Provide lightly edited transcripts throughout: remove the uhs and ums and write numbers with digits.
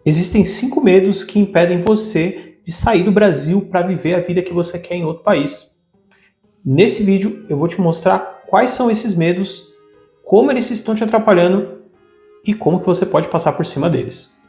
Existem 5 medos que impedem você de sair do Brasil para viver a vida que você quer em outro país. Nesse vídeo eu vou te mostrar quais são esses medos, como eles estão te atrapalhando e como que você pode passar por cima deles.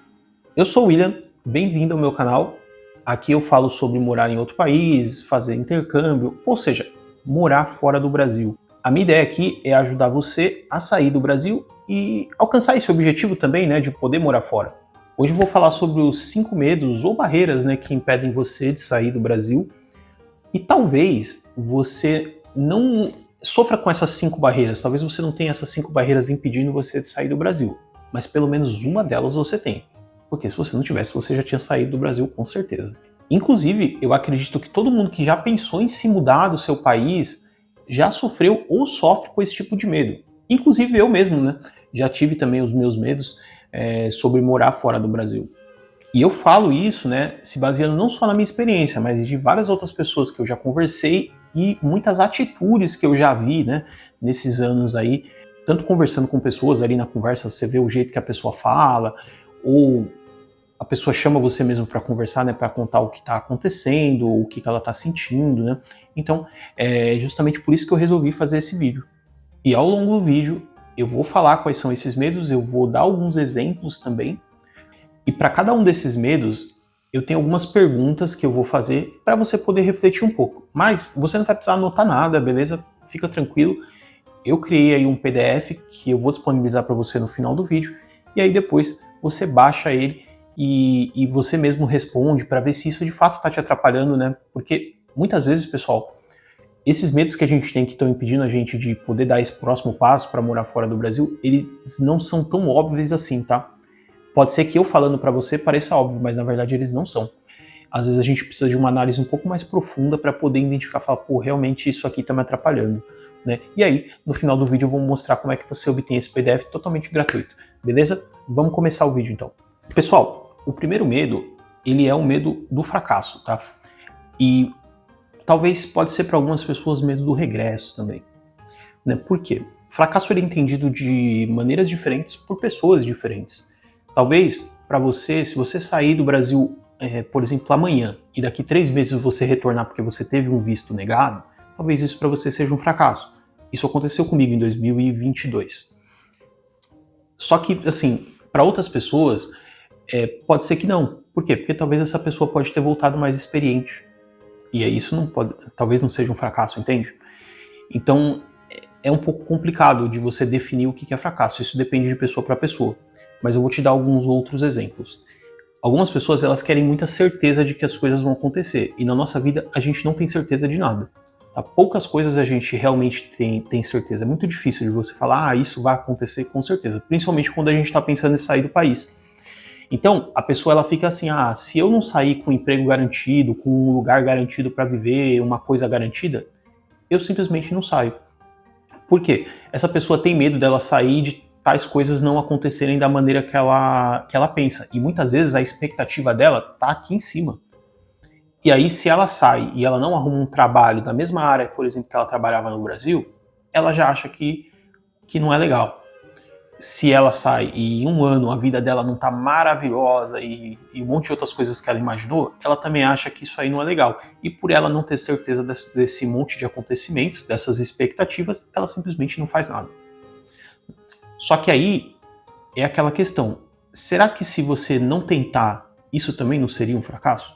Eu sou o William, bem-vindo ao meu canal. Aqui eu falo sobre morar em outro país, fazer intercâmbio, ou seja, morar fora do Brasil. A minha ideia aqui é ajudar você a sair do Brasil e alcançar esse objetivo também, né, de poder morar fora. Hoje eu vou falar sobre os 5 medos ou barreiras, né, que impedem você de sair do Brasil. E talvez você não sofra com essas 5 barreiras, talvez você não tenha essas 5 barreiras impedindo você de sair do Brasil, mas pelo menos uma delas você tem. Porque se você não tivesse, você já tinha saído do Brasil com certeza. Inclusive, eu acredito que todo mundo que já pensou em se mudar do seu país já sofreu ou sofre com esse tipo de medo. Inclusive eu mesmo, né? Já tive também os meus medos sobre morar fora do Brasil. E eu falo isso, né, se baseando não só na minha experiência, mas de várias outras pessoas que eu já conversei e muitas atitudes que eu já vi, né, nesses anos aí, tanto conversando com pessoas ali na conversa, você vê o jeito que a pessoa fala, ou a pessoa chama você mesmo para conversar, né, para contar o que está acontecendo, o que ela está sentindo, né. Então, é justamente por isso que eu resolvi fazer esse vídeo. E ao longo do vídeo, eu vou falar quais são esses medos, eu vou dar alguns exemplos também. E para cada um desses medos, eu tenho algumas perguntas que eu vou fazer para você poder refletir um pouco. Mas você não vai precisar anotar nada, beleza? Fica tranquilo. Eu criei aí um PDF que eu vou disponibilizar para você no final do vídeo. E aí depois você baixa ele e você mesmo responde para ver se isso de fato está te atrapalhando, né? Porque muitas vezes, pessoal, esses medos que a gente tem que estão impedindo a gente de poder dar esse próximo passo para morar fora do Brasil, eles não são tão óbvios assim, tá? Pode ser que eu falando para você pareça óbvio, mas na verdade eles não são. Às vezes a gente precisa de uma análise um pouco mais profunda para poder identificar, falar, pô, realmente isso aqui está me atrapalhando, né? E aí, no final do vídeo eu vou mostrar como é que você obtém esse PDF totalmente gratuito, beleza? Vamos começar o vídeo então. Pessoal, o primeiro medo, ele é o medo do fracasso, tá? E talvez pode ser para algumas pessoas medo do regresso também, né? Por quê? Fracasso ele é entendido de maneiras diferentes por pessoas diferentes. Talvez para você, se você sair do Brasil, por exemplo, amanhã, e daqui 3 meses você retornar porque você teve um visto negado, talvez isso para você seja um fracasso. Isso aconteceu comigo em 2022. Só que, assim, para outras pessoas, pode ser que não. Por quê? Porque talvez essa pessoa pode ter voltado mais experiente. E aí isso não pode, talvez não seja um fracasso, entende? Então, é um pouco complicado de você definir o que é fracasso. Isso depende de pessoa para pessoa. Mas eu vou te dar alguns outros exemplos. Algumas pessoas elas querem muita certeza de que as coisas vão acontecer. E na nossa vida a gente não tem certeza de nada. Tá? Poucas coisas a gente realmente tem certeza. É muito difícil de você falar, isso vai acontecer com certeza. Principalmente quando a gente está pensando em sair do país. Então, a pessoa ela fica assim, se eu não sair com um emprego garantido, com um lugar garantido para viver, uma coisa garantida, eu simplesmente não saio. Por quê? Essa pessoa tem medo dela sair de tais coisas não acontecerem da maneira que ela pensa. E muitas vezes a expectativa dela tá aqui em cima. E aí, se ela sai e ela não arruma um trabalho da mesma área, por exemplo, que ela trabalhava no Brasil, ela já acha que não é legal. Se ela sai e em um ano a vida dela não tá maravilhosa e um monte de outras coisas que ela imaginou, ela também acha que isso aí não é legal. E por ela não ter certeza desse monte de acontecimentos, dessas expectativas, ela simplesmente não faz nada. Só que aí é aquela questão, será que se você não tentar, isso também não seria um fracasso?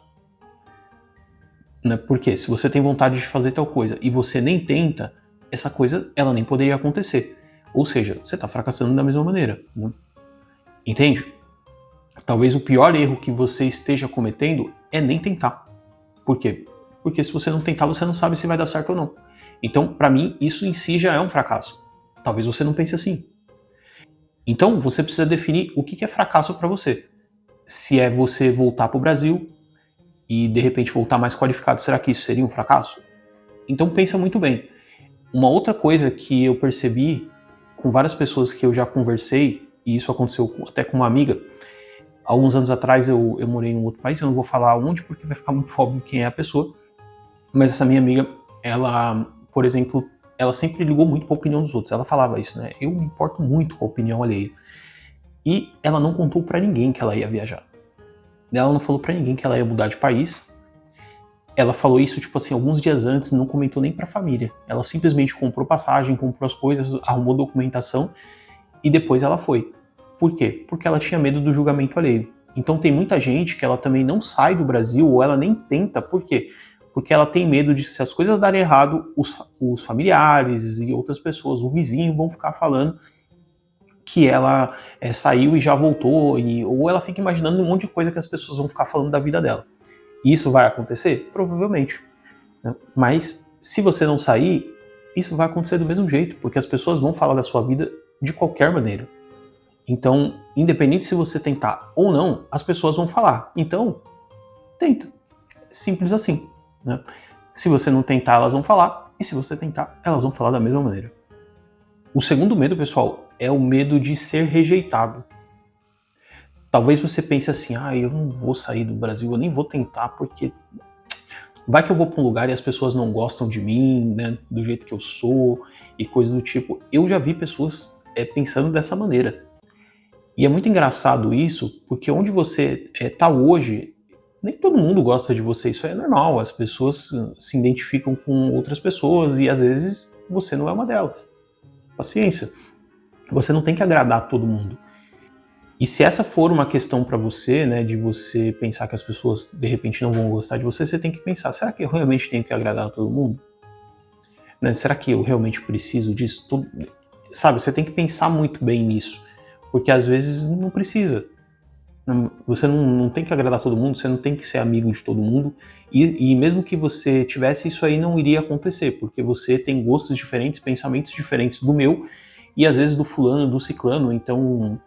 Né? Porque se você tem vontade de fazer tal coisa e você nem tenta, essa coisa ela nem poderia acontecer. Ou seja, você está fracassando da mesma maneira. Né? Entende? Talvez o pior erro que você esteja cometendo é nem tentar. Por quê? Porque se você não tentar, você não sabe se vai dar certo ou não. Então, para mim, isso em si já é um fracasso. Talvez você não pense assim. Então, você precisa definir o que é fracasso para você. Se é você voltar para o Brasil e, de repente, voltar mais qualificado, será que isso seria um fracasso? Então, pensa muito bem. Uma outra coisa que eu percebi com várias pessoas que eu já conversei, e isso aconteceu até com uma amiga, alguns anos atrás eu morei em um outro país, eu não vou falar onde porque vai ficar muito óbvio quem é a pessoa, mas essa minha amiga, ela, por exemplo, ela sempre ligou muito para a opinião dos outros. Ela falava isso, eu me importo muito com a opinião alheia. E ela não contou para ninguém que ela ia viajar. Ela não falou pra ninguém que ela ia mudar de país. Ela falou isso, tipo assim, alguns dias antes, não comentou nem pra família. Ela simplesmente comprou passagem, comprou as coisas, arrumou documentação e depois ela foi. Por quê? Porque ela tinha medo do julgamento alheio. Então tem muita gente que ela também não sai do Brasil ou ela nem tenta. Por quê? Porque ela tem medo de, se as coisas darem errado, os familiares e outras pessoas, o vizinho, vão ficar falando que ela saiu e já voltou, ou ela fica imaginando um monte de coisa que as pessoas vão ficar falando da vida dela. Isso vai acontecer? Provavelmente. Né? Mas se você não sair, isso vai acontecer do mesmo jeito, porque as pessoas vão falar da sua vida de qualquer maneira. Então, independente se você tentar ou não, as pessoas vão falar. Então, tenta. Simples assim. Né? Se você não tentar, elas vão falar. E se você tentar, elas vão falar da mesma maneira. O segundo medo, pessoal, é o medo de ser rejeitado. Talvez você pense assim, eu não vou sair do Brasil, eu nem vou tentar, porque vai que eu vou para um lugar e as pessoas não gostam de mim, né, do jeito que eu sou, e coisa do tipo. Eu já vi pessoas pensando dessa maneira. E é muito engraçado isso, porque onde você está hoje, nem todo mundo gosta de você, isso é normal, as pessoas se identificam com outras pessoas e às vezes você não é uma delas. Paciência, você não tem que agradar todo mundo. E se essa for uma questão para você, né, de você pensar que as pessoas de repente não vão gostar de você, você tem que pensar, será que eu realmente tenho que agradar a todo mundo? Né, será que eu realmente preciso disso? Sabe, você tem que pensar muito bem nisso, porque às vezes não precisa. Você não tem que agradar todo mundo, você não tem que ser amigo de todo mundo, e mesmo que você tivesse, isso aí não iria acontecer, porque você tem gostos diferentes, pensamentos diferentes do meu, e às vezes do fulano, do ciclano, então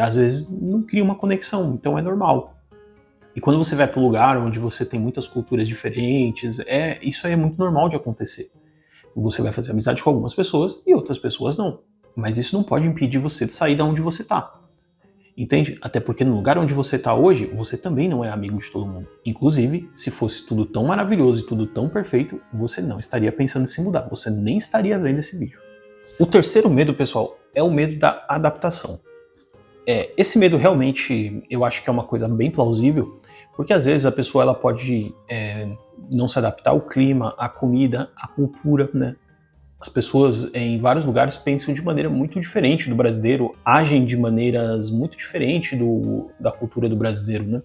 às vezes não cria uma conexão, então é normal. E quando você vai para um lugar onde você tem muitas culturas diferentes, isso aí é muito normal de acontecer. Você vai fazer amizade com algumas pessoas e outras pessoas não, mas isso não pode impedir você de sair da onde você está. Entende? Até porque no lugar onde você está hoje, você também não é amigo de todo mundo. Inclusive, se fosse tudo tão maravilhoso e tudo tão perfeito, você não estaria pensando em se mudar, você nem estaria vendo esse vídeo. O terceiro medo, pessoal, é o medo da adaptação. Esse medo realmente, eu acho que é uma coisa bem plausível, porque às vezes a pessoa ela pode não se adaptar ao clima, à comida, à cultura, né? As pessoas em vários lugares pensam de maneira muito diferente do brasileiro, agem de maneiras muito diferentes da cultura do brasileiro, né?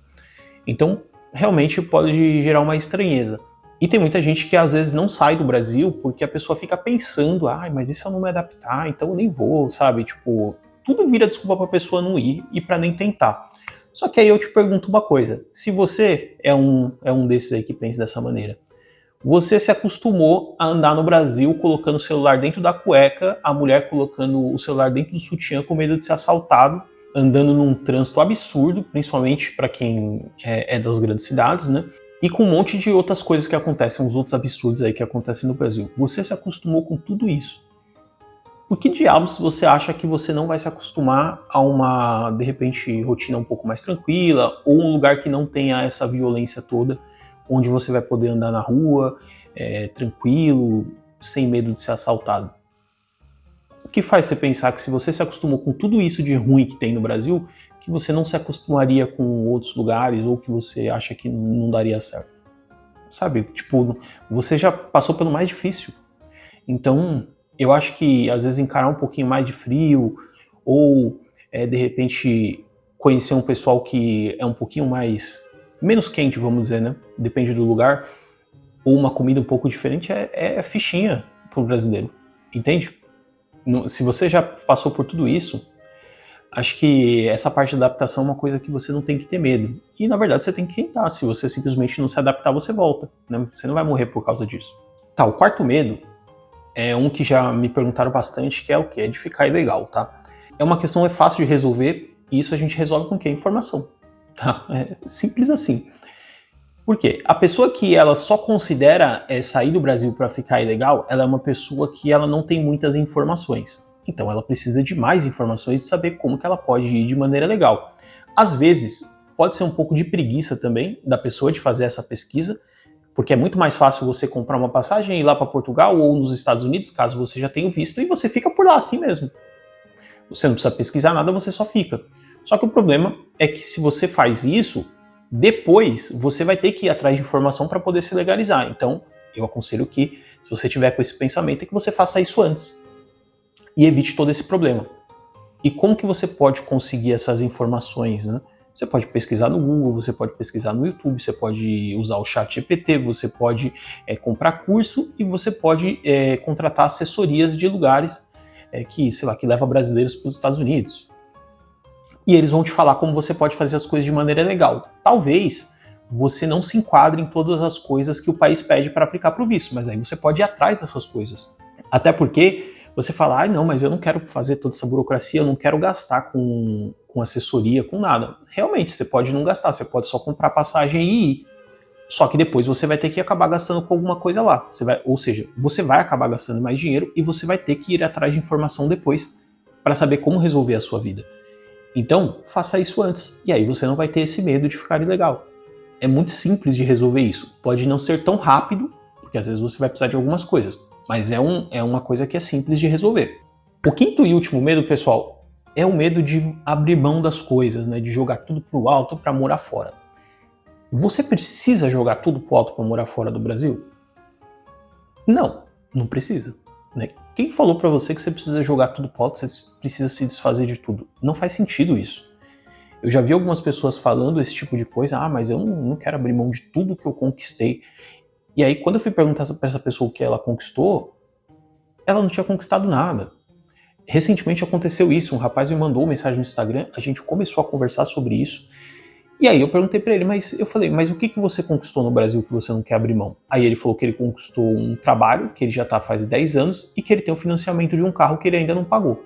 Então, realmente pode gerar uma estranheza. E tem muita gente que às vezes não sai do Brasil porque a pessoa fica pensando, mas e se eu não me adaptar, então eu nem vou, sabe? Tipo, tudo vira desculpa pra pessoa não ir e pra nem tentar. Só que aí eu te pergunto uma coisa, se você é um desses aí que pensa dessa maneira, você se acostumou a andar no Brasil colocando o celular dentro da cueca, a mulher colocando o celular dentro do sutiã com medo de ser assaltado, andando num trânsito absurdo, principalmente para quem é das grandes cidades, né? E com um monte de outras coisas que acontecem, uns outros absurdos aí que acontecem no Brasil. Você se acostumou com tudo isso. Por que diabos você acha que você não vai se acostumar a uma, de repente, rotina um pouco mais tranquila, ou um lugar que não tenha essa violência toda, onde você vai poder andar na rua, tranquilo, sem medo de ser assaltado? O que faz você pensar que se você se acostumou com tudo isso de ruim que tem no Brasil, que você não se acostumaria com outros lugares, ou que você acha que não daria certo? Sabe, tipo, você já passou pelo mais difícil. Então, eu acho que às vezes encarar um pouquinho mais de frio, ou de repente conhecer um pessoal que é um pouquinho menos quente, vamos dizer, né? Depende do lugar, ou uma comida um pouco diferente, é fichinha pro brasileiro, entende? Se você já passou por tudo isso, acho que essa parte da adaptação é uma coisa que você não tem que ter medo. E na verdade você tem que tentar, se você simplesmente não se adaptar, você volta, né? Você não vai morrer por causa disso. Tá, o quarto medo é um que já me perguntaram bastante, que é o quê? É de ficar ilegal, tá? É uma questão fácil de resolver, e isso a gente resolve com o quê? Informação. Tá? É simples assim. Por quê? A pessoa que ela só considera sair do Brasil para ficar ilegal, ela é uma pessoa que ela não tem muitas informações. Então ela precisa de mais informações de saber como que ela pode ir de maneira legal. Às vezes, pode ser um pouco de preguiça também da pessoa de fazer essa pesquisa, porque é muito mais fácil você comprar uma passagem e ir lá para Portugal ou nos Estados Unidos, caso você já tenha visto, e você fica por lá assim mesmo. Você não precisa pesquisar nada, você só fica. Só que o problema é que se você faz isso, Depois, você vai ter que ir atrás de informação para poder se legalizar. Então, eu aconselho que, se você tiver com esse pensamento, é que você faça isso antes e evite todo esse problema. E como que você pode conseguir essas informações, né? Você pode pesquisar no Google, você pode pesquisar no YouTube, você pode usar o ChatGPT, você pode comprar curso e você pode contratar assessorias de lugares que, sei lá, que leva brasileiros para os Estados Unidos. E eles vão te falar como você pode fazer as coisas de maneira legal. Talvez você não se enquadre em todas as coisas que o país pede para aplicar para o visto, mas aí você pode ir atrás dessas coisas. Até porque você fala, não, mas eu não quero fazer toda essa burocracia, eu não quero gastar com assessoria, com nada. Realmente, você pode não gastar, você pode só comprar passagem e ir. Só que depois você vai ter que acabar gastando com alguma coisa lá. Ou seja, você vai acabar gastando mais dinheiro e você vai ter que ir atrás de informação depois para saber como resolver a sua vida. Então, faça isso antes. E aí você não vai ter esse medo de ficar ilegal. É muito simples de resolver isso. Pode não ser tão rápido, porque às vezes você vai precisar de algumas coisas. Mas é uma coisa que é simples de resolver. O quinto e último medo, pessoal, é o medo de abrir mão das coisas, né? De jogar tudo pro alto para morar fora. Você precisa jogar tudo pro alto para morar fora do Brasil? Não, não precisa. Né? Quem falou para você que você precisa jogar tudo pro alto, você precisa se desfazer de tudo? Não faz sentido isso. Eu já vi algumas pessoas falando esse tipo de coisa, mas eu não quero abrir mão de tudo que eu conquistei. E aí, quando eu fui perguntar para essa pessoa o que ela conquistou, ela não tinha conquistado nada. Recentemente aconteceu isso, um rapaz me mandou uma mensagem no Instagram, a gente começou a conversar sobre isso, e aí eu perguntei pra ele, mas o que você conquistou no Brasil que você não quer abrir mão? Aí ele falou que ele conquistou um trabalho, que ele já tá faz 10 anos, e que ele tem o financiamento de um carro que ele ainda não pagou.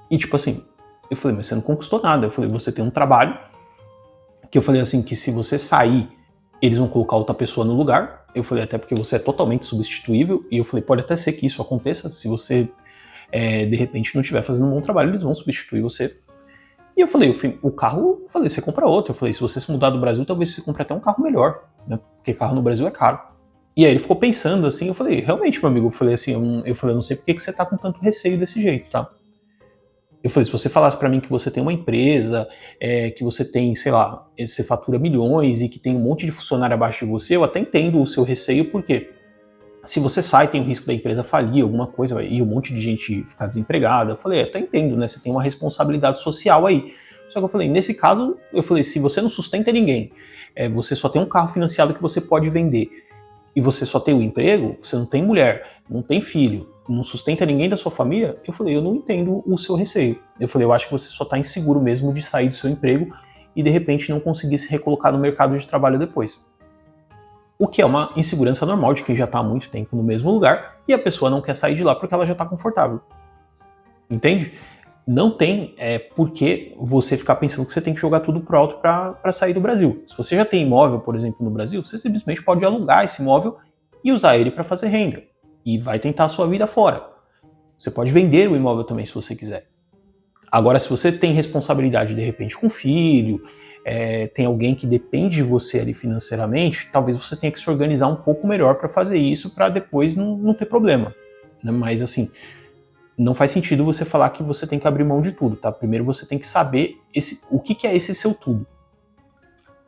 E tipo assim, eu falei, mas você não conquistou nada. Eu falei, você tem um trabalho, que eu falei assim, que se você sair, eles vão colocar outra pessoa no lugar. Eu falei, até porque você é totalmente substituível, e eu falei, pode até ser que isso aconteça, se você de repente não estiver fazendo um bom trabalho, eles vão substituir você. E eu falei, o carro, você compra outro. Eu falei, se você se mudar do Brasil, talvez você compre até um carro melhor, né? Porque carro no Brasil é caro. E aí ele ficou pensando assim, eu falei, realmente, meu amigo, eu falei assim, eu não sei por que você tá com tanto receio desse jeito, tá? Eu falei, se você falasse pra mim que você tem uma empresa, que você tem, sei lá, você fatura milhões e que tem um monte de funcionário abaixo de você, eu até entendo o seu receio, porque se você sai, tem o risco da empresa falir, alguma coisa, e um monte de gente ficar desempregada. Eu falei, até entendo, né? Você tem uma responsabilidade social aí. Só que eu falei, nesse caso, se você não sustenta ninguém, você só tem um carro financiado que você pode vender, e você só tem um emprego, você não tem mulher, não tem filho, não sustenta ninguém da sua família, eu falei, eu não entendo o seu receio. Eu falei, eu acho que você só tá inseguro mesmo de sair do seu emprego e de repente não conseguir se recolocar no mercado de trabalho depois. O que é uma insegurança normal de quem já está há muito tempo no mesmo lugar e a pessoa não quer sair de lá porque ela já está confortável. Entende? Não tem por que você ficar pensando que você tem que jogar tudo pro alto para sair do Brasil. Se você já tem imóvel, por exemplo, no Brasil, você simplesmente pode alugar esse imóvel e usar ele para fazer renda. E vai tentar a sua vida fora. Você pode vender o imóvel também se você quiser. Agora, se você tem responsabilidade de repente com filho, tem alguém que depende de você ali financeiramente, talvez você tenha que se organizar um pouco melhor para fazer isso, para depois não ter problema. Né? Mas assim, não faz sentido você falar que você tem que abrir mão de tudo, tá? Primeiro você tem que saber o que é esse seu tudo.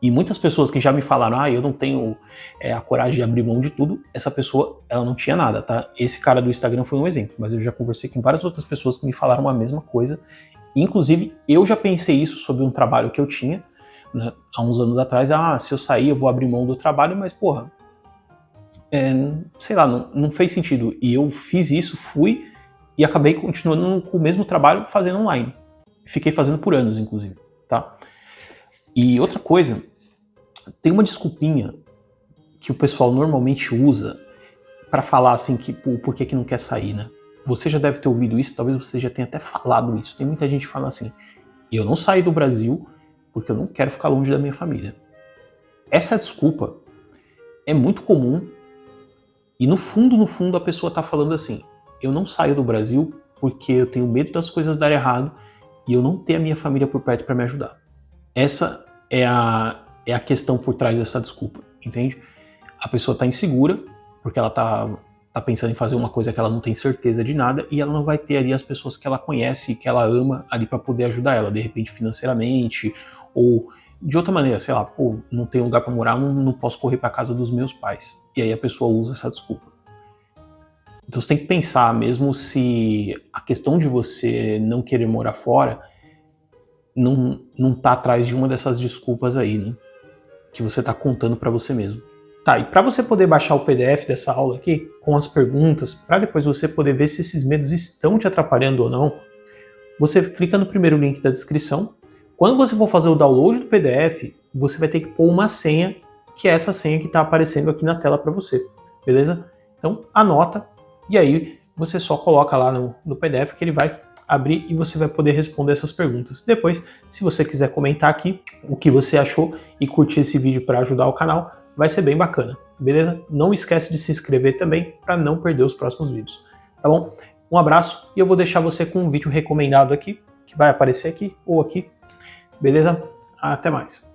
E muitas pessoas que já me falaram, eu não tenho a coragem de abrir mão de tudo, essa pessoa, ela não tinha nada, tá? Esse cara do Instagram foi um exemplo, mas eu já conversei com várias outras pessoas que me falaram a mesma coisa. Inclusive, eu já pensei isso sobre um trabalho que eu tinha, né, há uns anos atrás. Se eu sair, eu vou abrir mão do trabalho, mas porra, sei lá, não fez sentido. E eu fiz isso, fui e acabei continuando com o mesmo trabalho fazendo online. Fiquei fazendo por anos, inclusive, tá? E outra coisa, tem uma desculpinha que o pessoal normalmente usa para falar assim que por que não quer sair, né? Você já deve ter ouvido isso, talvez você já tenha até falado isso. Tem muita gente que fala assim, eu não saio do Brasil porque eu não quero ficar longe da minha família. Essa desculpa é muito comum e no fundo a pessoa está falando assim, eu não saio do Brasil porque eu tenho medo das coisas darem errado e eu não tenho a minha família por perto para me ajudar. Essa é a questão por trás dessa desculpa, entende? A pessoa está insegura porque ela tá pensando em fazer uma coisa que ela não tem certeza de nada e ela não vai ter ali as pessoas que ela conhece e que ela ama ali para poder ajudar ela, de repente financeiramente ou de outra maneira, sei lá, pô, não tenho lugar para morar, não posso correr para casa dos meus pais. E aí a pessoa usa essa desculpa. Então você tem que pensar, mesmo se a questão de você não querer morar fora não tá atrás de uma dessas desculpas aí, né? Que você tá contando para você mesmo. Tá, e para você poder baixar o PDF dessa aula aqui, com as perguntas, para depois você poder ver se esses medos estão te atrapalhando ou não, você clica no primeiro link da descrição. Quando você for fazer o download do PDF, você vai ter que pôr uma senha, que é essa senha que está aparecendo aqui na tela para você, beleza? Então anota, e aí você só coloca lá no PDF que ele vai abrir e você vai poder responder essas perguntas. Depois, se você quiser comentar aqui o que você achou e curtir esse vídeo para ajudar o canal, vai ser bem bacana, beleza? Não esquece de se inscrever também para não perder os próximos vídeos, tá bom? Um abraço e eu vou deixar você com um vídeo recomendado aqui, que vai aparecer aqui ou aqui, beleza? Até mais!